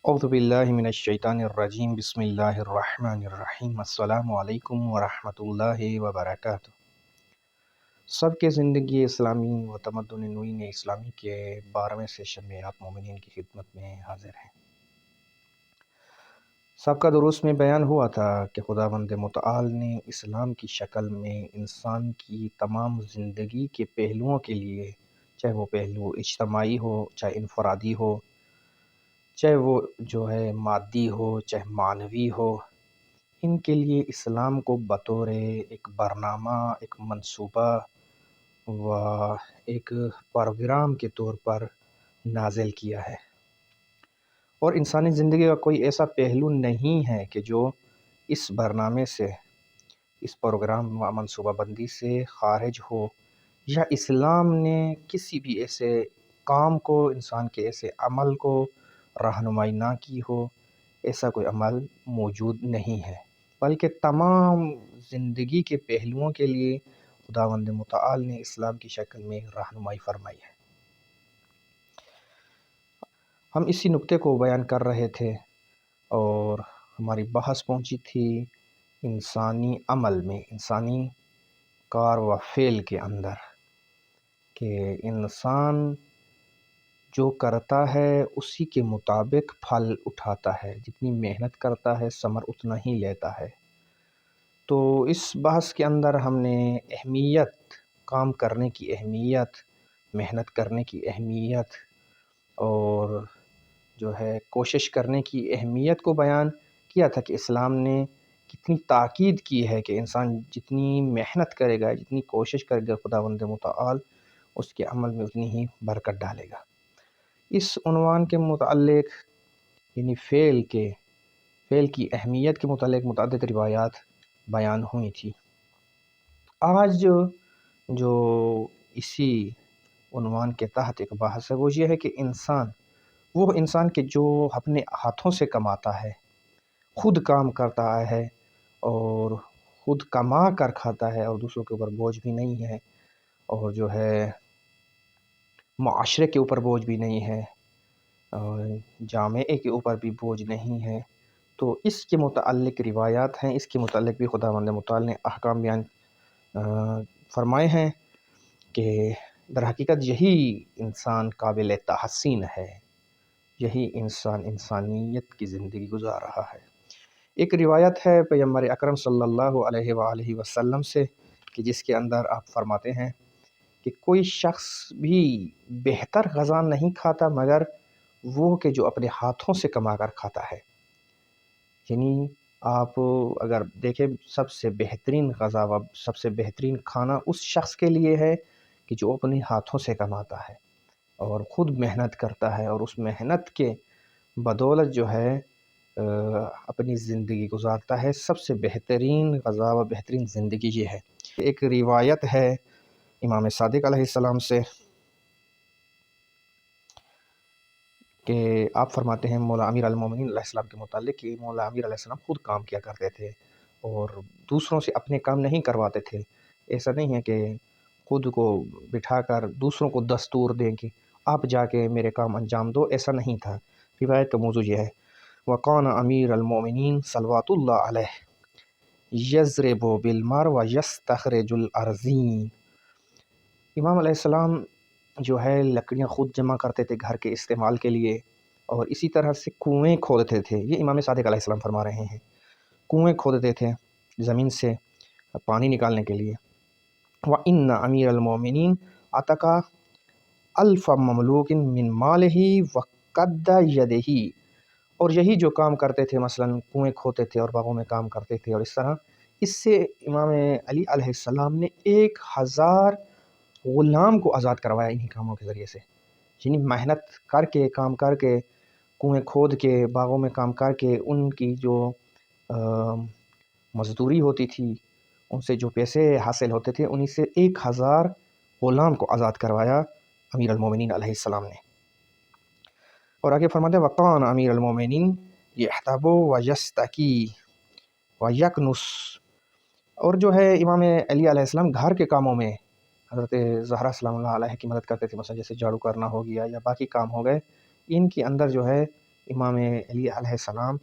اعوذ باللہ من الشیطان الرجیم بسم اللہ الرحمن الرحیم السلام علیکم ورحمۃ اللہ وبرکاتہ۔ سب کے زندگی اسلامی و تمدن نوین اسلامی کے 12ویں سیشن میں آپ مومنین کی خدمت میں حاضر ہیں۔ سابقہ دروس میں بیان ہوا تھا کہ خداوند متعال نے اسلام کی شکل میں انسان کی تمام زندگی کے پہلوؤں کے لیے، چاہے وہ پہلو اجتماعی ہو، چاہے انفرادی ہو، چاہے وہ جو ہے مادی ہو، چاہے معنوی ہو، ان کے لیے اسلام کو بطور ایک برنامہ، ایک منصوبہ و ایک پروگرام کے طور پر نازل کیا ہے۔ اور انسانی زندگی کا کوئی ایسا پہلو نہیں ہے کہ جو اس برنامے سے، اس پروگرام و منصوبہ بندی سے خارج ہو، یا اسلام نے کسی بھی ایسے کام کو، انسان کے ایسے عمل کو رہنمائی نہ کی ہو۔ ایسا کوئی عمل موجود نہیں ہے، بلکہ تمام زندگی کے پہلوؤں کے لیے خداوند متعال نے اسلام کی شکل میں رہنمائی فرمائی ہے۔ ہم اسی نقطے کو بیان کر رہے تھے اور ہماری بحث پہنچی تھی انسانی عمل میں، انسانی کار و فعل کے اندر، کہ انسان جو کرتا ہے اسی کے مطابق پھل اٹھاتا ہے، جتنی محنت کرتا ہے ثمر اتنا ہی لیتا ہے۔ تو اس بحث کے اندر ہم نے اہمیت، کام کرنے کی اہمیت، محنت کرنے کی اہمیت اور جو ہے کوشش کرنے کی اہمیت کو بیان کیا تھا کہ اسلام نے کتنی تاکید کی ہے کہ انسان جتنی محنت کرے گا، جتنی کوشش کرے گا، خداوند متعال اس کے عمل میں اتنی ہی برکت ڈالے گا۔ اس عنوان کے متعلق، یعنی فعل کی اہمیت کے متعلق متعدد روایات بیان ہوئی تھی۔ آج جو اسی عنوان کے تحت ایک بحث ہے، وہ یہ ہے کہ وہ انسان کے جو اپنے ہاتھوں سے کماتا ہے، خود کام کرتا ہے اور خود کما کر کھاتا ہے، اور دوسروں کے اوپر بوجھ بھی نہیں ہے، اور جو ہے معاشرے کے اوپر بوجھ بھی نہیں ہے، اور جامعے کے اوپر بھی بوجھ نہیں ہے۔ تو اس کے متعلق روایات ہیں، اس کے متعلق بھی خداوند متعال نے احکام بیان فرمائے ہیں کہ در حقیقت یہی انسان قابل تحسین ہے، یہی انسان انسانیت کی زندگی گزار رہا ہے۔ ایک روایت ہے پیغمبر اکرم صلی اللہ علیہ وآلہ وسلم سے، کہ جس کے اندر آپ فرماتے ہیں کہ کوئی شخص بھی بہتر غذا نہیں کھاتا مگر وہ کہ جو اپنے ہاتھوں سے کما کر کھاتا ہے۔ یعنی آپ اگر دیکھیں، سب سے بہترین غذا و سب سے بہترین کھانا اس شخص کے لیے ہے کہ جو اپنے ہاتھوں سے کماتا ہے اور خود محنت کرتا ہے، اور اس محنت کے بدولت جو ہے اپنی زندگی گزارتا ہے۔ سب سے بہترین غذا و بہترین زندگی یہ ہے۔ ایک روایت ہے امام صادق علیہ السلام سے کہ آپ فرماتے ہیں مولا امیر المومنین علیہ السلام کے متعلق کہ مولا امیر علیہ السلام خود کام کیا کرتے تھے اور دوسروں سے اپنے کام نہیں کرواتے تھے۔ ایسا نہیں ہے کہ خود کو بٹھا کر دوسروں کو دستور دیں کہ آپ جا کے میرے کام انجام دو، ایسا نہیں تھا۔ روایت کا موضوع یہ ہے، وَقَانَ امیر المومنین صلوات اللہ علیہ یضرب بالمار و یستخرج الارضین۔ امام علیہ السلام جو ہے لکڑیاں خود جمع کرتے تھے گھر کے استعمال کے لیے، اور اسی طرح سے کنویں کھودتے تھے۔ یہ امام صادق علیہ السلام فرما رہے ہیں، کنویں کھودتے تھے زمین سے پانی نکالنے کے لیے۔ وَإِنَّ أَمِيرَ الْمُؤْمِنِينَ أَتَقَى أَلْفَ مَمْلُوكٍ مِّن مَالِهِ وَقَدَّ يَدِهِ۔ اور یہی جو کام کرتے تھے، مثلا کنویں کھودتے تھے اور باغوں میں کام کرتے تھے، اور اس طرح اس سے امام علی علیہ السلام نے 1000 غلام کو آزاد کروایا انہی کاموں کے ذریعے سے۔ یعنی محنت کر کے، کام کر کے، کنویں کھود کے، باغوں میں کام کر کے، ان کی جو مزدوری ہوتی تھی، ان سے جو پیسے حاصل ہوتے تھے، انہی سے 1000 غلام کو آزاد کروایا امیر المومنین علیہ السلام نے۔ اور آگے فرماتے ہیں وَقَانَ امیر المومنین یحتب ویستکی ویکنس۔ اور جو ہے امام علی علیہ السلام گھر کے کاموں میں حضرت زہرا سلام اللہ علیہ کی مدد کرتے تھے، مثلا جیسے جھاڑو کرنا ہو گیا یا باقی کام ہو گئے، ان کے اندر جو ہے امام علی علیہ السلام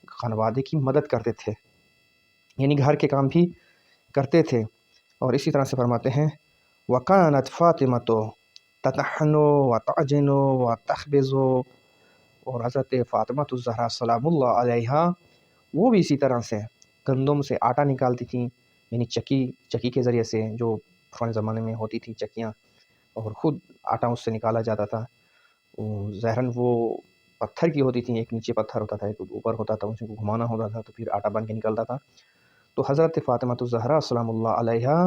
خانوادے کی مدد کرتے تھے، یعنی گھر کے کام بھی کرتے تھے۔ اور اسی طرح سے فرماتے ہیں وَكَانَتْ فَاطِمَةُ تَطَحَّنُ وَتَعْجِنُ وَتَخْبِزُ، اور حضرت فاطمہ الزہرا سلام اللہ علیہا وہ بھی اسی طرح سے گندم سے آٹا نکالتی تھیں، یعنی چکی کے ذریعے سے، جو پرانے زمانے میں ہوتی تھی چکیاں، اور خود آٹا اس سے نکالا جاتا تھا۔ ظاہراً وہ پتھر کی ہوتی تھیں، ایک نیچے پتھر ہوتا تھا ایک اوپر ہوتا تھا، اس کو گھمانا ہوتا تھا تو پھر آٹا بن کے نکلتا تھا۔ تو حضرت فاطمہ الزہرا سلام اللہ علیہا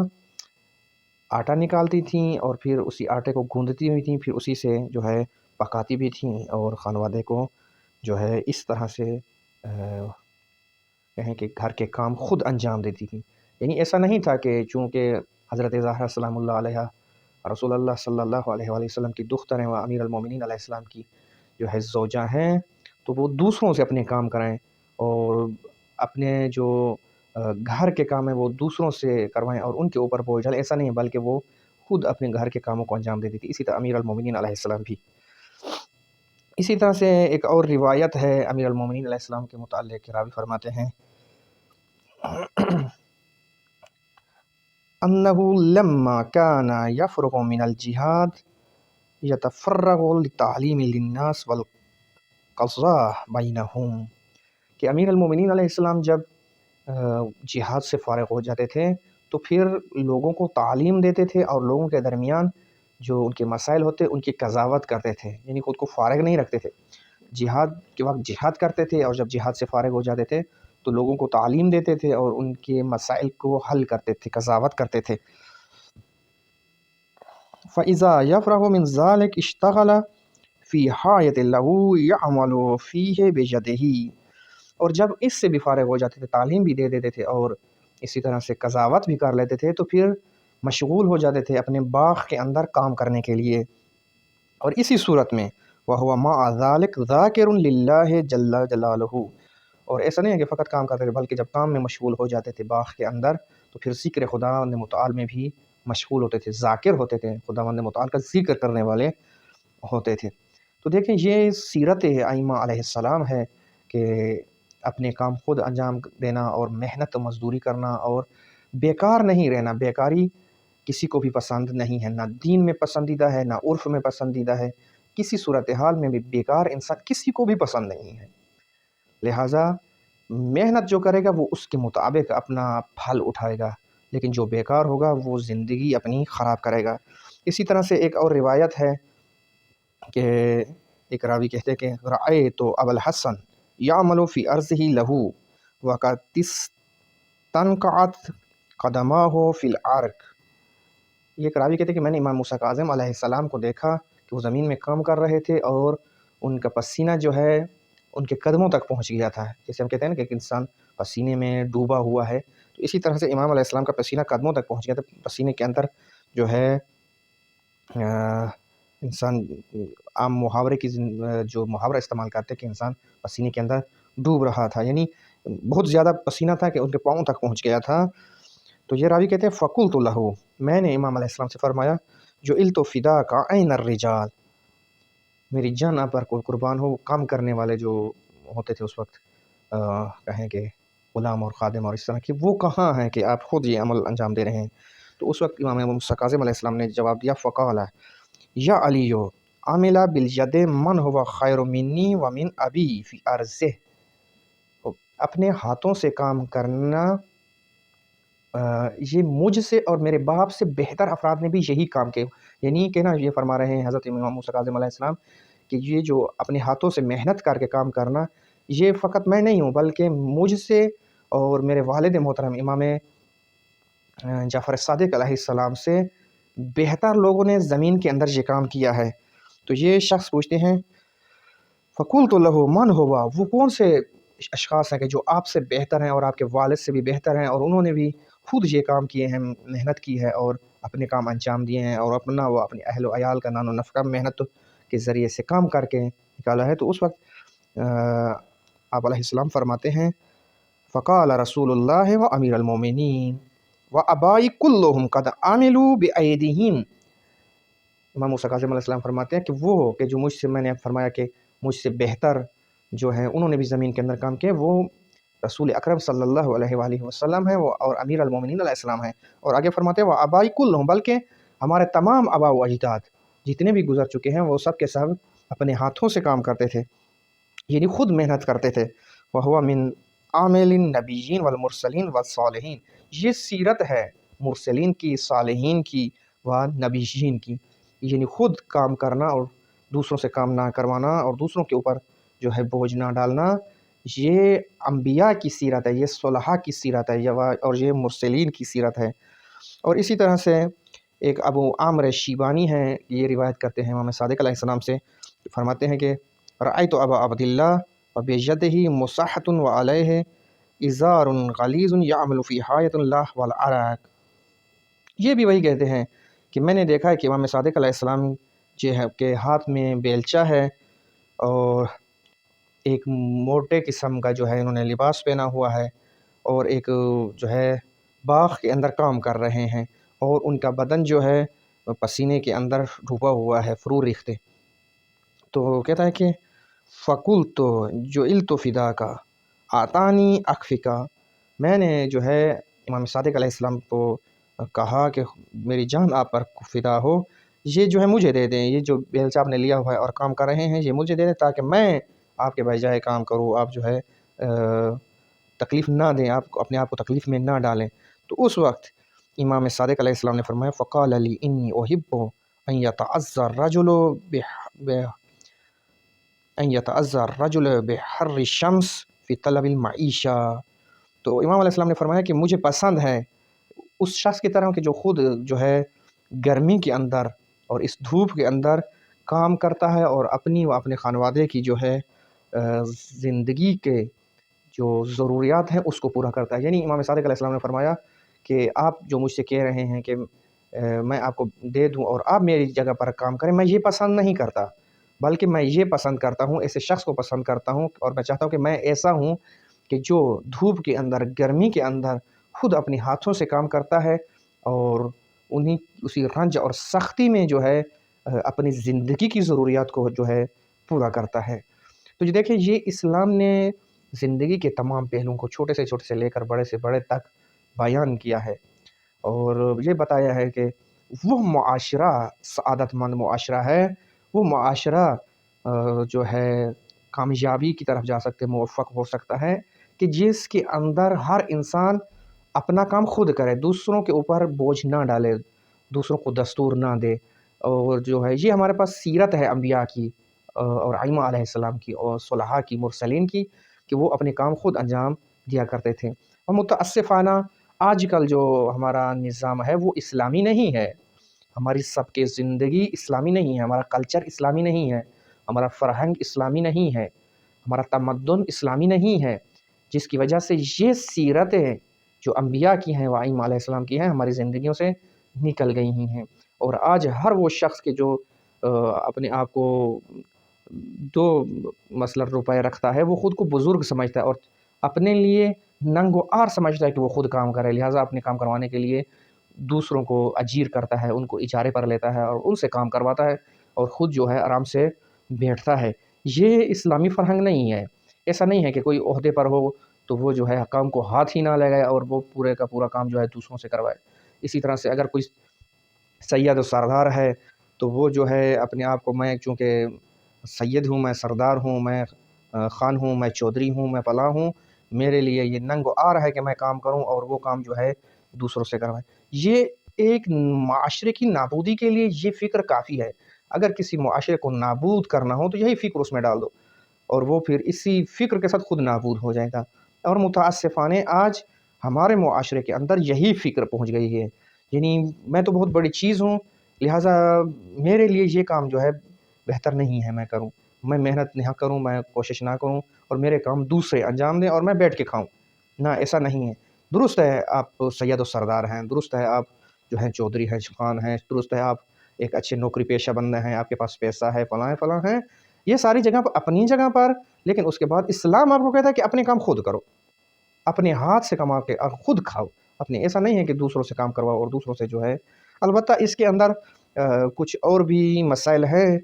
آٹا نکالتی تھیں اور پھر اسی آٹے کو گوندتی ہوئی تھیں، پھر اسی سے جو ہے پکاتی بھی تھیں، اور خانوادے کو جو ہے اس طرح سے کہیں کہ گھر کے کام خود انجام دیتی تھیں۔ یعنی ایسا نہیں تھا کہ چونکہ حضرت زہرا سلام اللہ علیہا رسول اللہ صلی اللہ علیہ وآلہ وسلم کی دختر ہیں و امیر المومنین علیہ السلام کی جو ہے زوجہ ہیں، تو وہ دوسروں سے اپنے کام کرائیں، اور اپنے جو گھر کے کام ہیں وہ دوسروں سے کروائیں اور ان کے اوپر بوجھ ڈالیں، ایسا نہیں ہے، بلکہ وہ خود اپنے گھر کے کاموں کو انجام دیتی تھی۔ اسی طرح امیر المومنین علیہ السلام بھی۔ اسی طرح سے ایک اور روایت ہے امیر المومنین علیہ السلام کے متعلق، راوی فرماتے ہیں انه لما كان يفرغ من الجهاد يتفرغ للتعليم للناس والقضاء بينهم، کہ امیر المومنین علیہ السلام جب جہاد سے فارغ ہو جاتے تھے تو پھر لوگوں کو تعلیم دیتے تھے، اور لوگوں کے درمیان جو ان کے مسائل ہوتے ان کی قضاوت کرتے تھے، یعنی خود کو فارغ نہیں رکھتے تھے، جہاد کے وقت جہاد کرتے تھے، اور جب جہاد سے فارغ ہو جاتے تھے تو لوگوں کو تعلیم دیتے تھے اور ان کے مسائل کو حل کرتے تھے، قضاوت کرتے تھے۔ فَإِذَا يَفْرَغُ مِنْ ذَلِكَ اشْتَغَلَ فِي حَاجَةٍ لَهُ يَعْمَلُ فِيهِ بِيَدِهِ، اور جب اس سے بھی فارغ ہو جاتے تھے، تعلیم بھی دے دیتے تھے اور اسی طرح سے قضاوت بھی کر لیتے تھے، تو پھر مشغول ہو جاتے تھے اپنے باغ کے اندر کام کرنے کے لیے۔ اور اسی صورت میں وَهُوَ مَعَ ذَلِكَ ذَاكِرٌ لِلَّهِ جَلَّ جَلَالُهُ، اور ایسا نہیں ہے کہ فقط کام کرتے تھے، بلکہ جب کام میں مشغول ہو جاتے تھے باغ کے اندر تو پھر ذکر خداوند متعال میں بھی مشغول ہوتے تھے، ذاکر ہوتے تھے، خداوند متعال کا ذکر کرنے والے ہوتے تھے۔ تو دیکھیں یہ سیرت ائمہ علیہ السلام ہے کہ اپنے کام خود انجام دینا اور محنت و مزدوری کرنا اور بیکار نہیں رہنا۔ بیکاری کسی کو بھی پسند نہیں ہے، نہ دین میں پسندیدہ ہے، نہ عرف میں پسندیدہ ہے، کسی صورتحال میں بھی بیکار انسان کسی کو بھی پسند نہیں ہے۔ لہٰذا محنت جو کرے گا وہ اس کے مطابق اپنا پھل اٹھائے گا، لیکن جو بیکار ہوگا وہ زندگی اپنی خراب کرے گا۔ اسی طرح سے ایک اور روایت ہے کہ ایک راوی کہتے ہیں کہ رأیت ابا الحسن یعمل فی ارضہ لہو وقد استنقعت قدماہ فی العرق، یہ ایک راوی کہتے ہیں کہ میں نے امام موسیٰ کاظم علیہ السلام کو دیکھا کہ وہ زمین میں کام کر رہے تھے اور ان کا پسینہ جو ہے ان کے قدموں تک پہنچ گیا تھا۔ جیسے ہم کہتے ہیں نا کہ ایک انسان پسینے میں ڈوبا ہوا ہے، تو اسی طرح سے امام علیہ السلام کا پسینہ قدموں تک پہنچ گیا تھا۔ پسینے کے اندر جو ہے انسان عام محاورے کی جو محاورہ استعمال کرتے کہ انسان پسینے کے اندر ڈوب رہا تھا، یعنی بہت زیادہ پسینہ تھا کہ ان کے پاؤں تک پہنچ گیا تھا۔ تو یہ راوی کہتے ہیں فَقُلْتُ لَهُ، میں نے امام علیہ السلام سے فرمایا جُعِلْتُ فِدَاكَ عَيْنَ الرِّجَالِ، میری جان آپ پر قربان ہو، کام کرنے والے جو ہوتے تھے اس وقت کہیں کہ غلام اور خادم اور اس طرح کے، وہ کہاں ہیں کہ آپ خود یہ عمل انجام دے رہے ہیں؟ تو اس وقت امام موسیٰ کاظم علیہ السلام نے جواب دیا فقال یا علی عامل بالید من هو خیر منی ومن ابی فی ارضہ، اپنے ہاتھوں سے کام کرنا یہ مجھ سے اور میرے باپ سے بہتر افراد نے بھی یہی کام کیے، یعنی کہ نا یہ فرما رہے ہیں حضرت امام موسیٰ کاظم علیہ السلام کہ یہ جو اپنے ہاتھوں سے محنت کر کے کام کرنا، یہ فقط میں نہیں ہوں بلکہ مجھ سے اور میرے والد محترم امام جعفر صادق علیہ السلام سے بہتر لوگوں نے زمین کے اندر یہ کام کیا ہے۔ تو یہ شخص پوچھتے ہیں فقولت لہ من ہوا، وہ کون سے اشخاص ہیں کہ جو آپ سے بہتر ہیں اور آپ کے والد سے بھی بہتر ہیں، اور انہوں نے بھی خود یہ کام کیے ہیں، محنت کی ہے اور اپنے کام انجام دیے ہیں، اور اپنا وہ اپنے اہل و عیال کا نان و نفقہ محنت کے ذریعے سے کام کر کے نکالا ہے۔ تو اس وقت آپ علیہ السلام فرماتے ہیں فقال رسول اللہ و امیر المومنین و ابائی کلہم قد عملوا بایدیہم، امام موسیٰ کاظم علیہ السلام فرماتے ہیں کہ وہ کہ جو مجھ سے، میں نے فرمایا کہ مجھ سے بہتر جو ہیں انہوں نے بھی زمین کے اندر کام کیا، وہ رسول اکرم صلی اللہ علیہ وآلہ وسلم ہیں وہ، اور امیر المومنین علیہ السلام ہیں۔ اور آگے فرماتے ہیں وہ آبائی کل ہوں، بلکہ ہمارے تمام آبا و اجداد جتنے بھی گزر چکے ہیں وہ سب کے سب اپنے ہاتھوں سے کام کرتے تھے، یعنی خود محنت کرتے تھے۔ وَهُوَ مِنْ عَامِلِ النَّبِيِّينَ وَالْمُرْسَلِينَ وَالصَّالِحِينَ، یہ سیرت ہے مرسلین کی، صالحین کی و نبیین کی، یعنی خود کام کرنا اور دوسروں سے کام نہ کروانا اور دوسروں کے اوپر جو ہے بوجھ نہ ڈالنا، یہ انبیاء کی سیرت ہے، یہ صلحاء کی سیرت ہے، اور یہ مرسلین کی سیرت ہے۔ اور اسی طرح سے ایک ابو عامر شیبانی ہیں، یہ روایت کرتے ہیں امام صادق علیہ السلام سے، فرماتے ہیں کہ رأیت ابا عبداللہ وبیدہ مصحۃ وعلیہ ازار غلیظ یعمل فی حایۃ اللہ والعراق۔ یہ بھی وہی کہتے ہیں کہ میں نے دیکھا ہے کہ امام صادق علیہ السلام جو ہے کے ہاتھ میں بیلچہ ہے اور ایک موٹے قسم کا جو ہے انہوں نے لباس پہنا ہوا ہے، اور ایک جو ہے باغ کے اندر کام کر رہے ہیں، اور ان کا بدن جو ہے پسینے کے اندر ڈوبا ہوا ہے، فرو ریختہ۔ تو کہتا ہے کہ فَقُلْتُ جُعِلْتُ فِدَاكَ آتانی اکفکا، میں نے جو ہے امام صادق علیہ السلام کو کہا کہ میری جان آپ پر فدا ہو، یہ جو ہے مجھے دے دیں، یہ جو بیلچہ آپ نے لیا ہوا ہے اور کام کر رہے ہیں یہ مجھے دے دیں تاکہ میں آپ کے بجائے کام کروں، آپ جو ہے تکلیف نہ دیں، آپ اپنے آپ کو تکلیف میں نہ ڈالیں۔ تو اس وقت امام صادق علیہ السلام نے فرمایا فقال لی انی احب ان یتعزى الرجل بحر الشمس فی طلب المعیشہ۔ تو امام علیہ السلام نے فرمایا کہ مجھے پسند ہے اس شخص کی طرح کہ جو خود جو ہے گرمی کے اندر اور اس دھوپ کے اندر کام کرتا ہے اور اپنی و اپنے خانوادے کی جو ہے زندگی کے جو ضروریات ہیں اس کو پورا کرتا ہے۔ یعنی امام صادق علیہ السلام نے فرمایا کہ آپ جو مجھ سے کہہ رہے ہیں کہ میں آپ کو دے دوں اور آپ میری جگہ پر کام کریں، میں یہ پسند نہیں کرتا، بلکہ میں یہ پسند کرتا ہوں، ایسے شخص کو پسند کرتا ہوں، اور میں چاہتا ہوں کہ میں ایسا ہوں کہ جو دھوپ کے اندر، گرمی کے اندر خود اپنے ہاتھوں سے کام کرتا ہے اور اسی رنج اور سختی میں جو ہے اپنی زندگی کی ضروریات کو جو ہے پورا کرتا ہے۔ تو یہ دیکھیں، یہ اسلام نے زندگی کے تمام پہلوؤں کو چھوٹے سے لے کر بڑے سے بڑے تک بیان کیا ہے، اور یہ بتایا ہے کہ وہ معاشرہ سعادت مند معاشرہ ہے، وہ معاشرہ جو ہے کامیابی کی طرف جا سکتے، موفق ہو سکتا ہے، کہ جس کے اندر ہر انسان اپنا کام خود کرے، دوسروں کے اوپر بوجھ نہ ڈالے، دوسروں کو دستور نہ دے۔ اور جو ہے یہ ہمارے پاس سیرت ہے انبیاء کی اور ائمہ علیہ السلام کی اور صلحاء کی، مرسلین کی، کہ وہ اپنے کام خود انجام دیا کرتے تھے۔ اور متاسفانہ آج کل جو ہمارا نظام ہے وہ اسلامی نہیں ہے، ہماری سب کے زندگی اسلامی نہیں ہے، ہمارا کلچر اسلامی نہیں ہے، ہمارا فرہنگ اسلامی نہیں ہے، ہمارا تمدن اسلامی نہیں ہے، جس کی وجہ سے یہ سیرتیں جو انبیاء کی ہیں و ائمہ علیہ السلام کی ہیں ہماری زندگیوں سے نکل گئی ہیں۔ اور آج ہر وہ شخص کے جو اپنے آپ کو 2 مثلاً روپے رکھتا ہے وہ خود کو بزرگ سمجھتا ہے اور اپنے لیے ننگ و آر سمجھتا ہے کہ وہ خود کام کرے، لہٰذا اپنے کام کروانے کے لیے دوسروں کو اجیر کرتا ہے، ان کو اجارے پر لیتا ہے اور ان سے کام کرواتا ہے اور خود جو ہے آرام سے بیٹھتا ہے۔ یہ اسلامی فرہنگ نہیں ہے۔ ایسا نہیں ہے کہ کوئی عہدے پر ہو تو وہ جو ہے کام کو ہاتھ ہی نہ لگائے اور وہ پورے کا پورا کام جو ہے دوسروں سے کروائے۔ اسی طرح سے اگر کوئی سید و سردار ہے تو وہ جو ہے اپنے آپ کو، میں چونکہ سید ہوں، میں سردار ہوں، میں خان ہوں، میں چودھری ہوں، میں فلاں ہوں، میرے لیے یہ ننگ و آر ہے کہ میں کام کروں اور وہ کام جو ہے دوسروں سے کروائے۔ یہ ایک معاشرے کی نابودی کے لیے یہ فکر کافی ہے۔ اگر کسی معاشرے کو نابود کرنا ہو تو یہی فکر اس میں ڈال دو اور وہ پھر اسی فکر کے ساتھ خود نابود ہو جائے گا۔ اور متاسفانہ آج ہمارے معاشرے کے اندر یہی فکر پہنچ گئی ہے، یعنی میں تو بہت بڑی چیز ہوں، لہٰذا میرے لیے یہ کام جو ہے بہتر نہیں ہے میں کروں، میں محنت نہ کروں، میں کوشش نہ کروں اور میرے کام دوسرے انجام دیں اور میں بیٹھ کے کھاؤں۔ نہ، ایسا نہیں ہے۔ درست ہے آپ سید و سردار ہیں، درست ہے آپ جو ہیں چودھری ہیں، خان ہیں، درست ہے آپ ایک اچھے نوکری پیشہ بندے ہیں، آپ کے پاس پیسہ ہے، فلاں ہیں، یہ ساری جگہ پر اپنی جگہ پر، لیکن اس کے بعد اسلام آپ کو کہتا ہے کہ اپنے کام خود کرو، اپنے ہاتھ سے کما کے خود کھاؤ اپنے۔ ایسا نہیں ہے کہ دوسروں سے کام کرواؤ اور دوسروں سے جو ہے، البتہ اس کے اندر کچھ اور بھی مسائل ہیں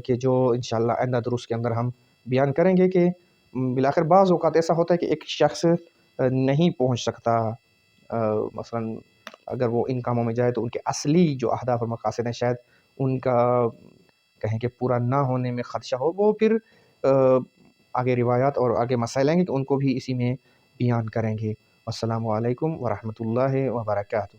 کہ جو انشاءاللہ آئندہ دروس کے اندر ہم بیان کریں گے کہ بالآخر بعض اوقات ایسا ہوتا ہے کہ ایک شخص نہیں پہنچ سکتا، مثلاً اگر وہ ان کاموں میں جائے تو ان کے اصلی جو اہداف اور مقاصد ہیں شاید ان کا کہیں کہ پورا نہ ہونے میں خدشہ ہو، وہ پھر آگے روایات اور آگے مسائل آئیں گے تو ان کو بھی اسی میں بیان کریں گے۔ السلام علیکم ورحمۃ اللہ وبرکاتہ۔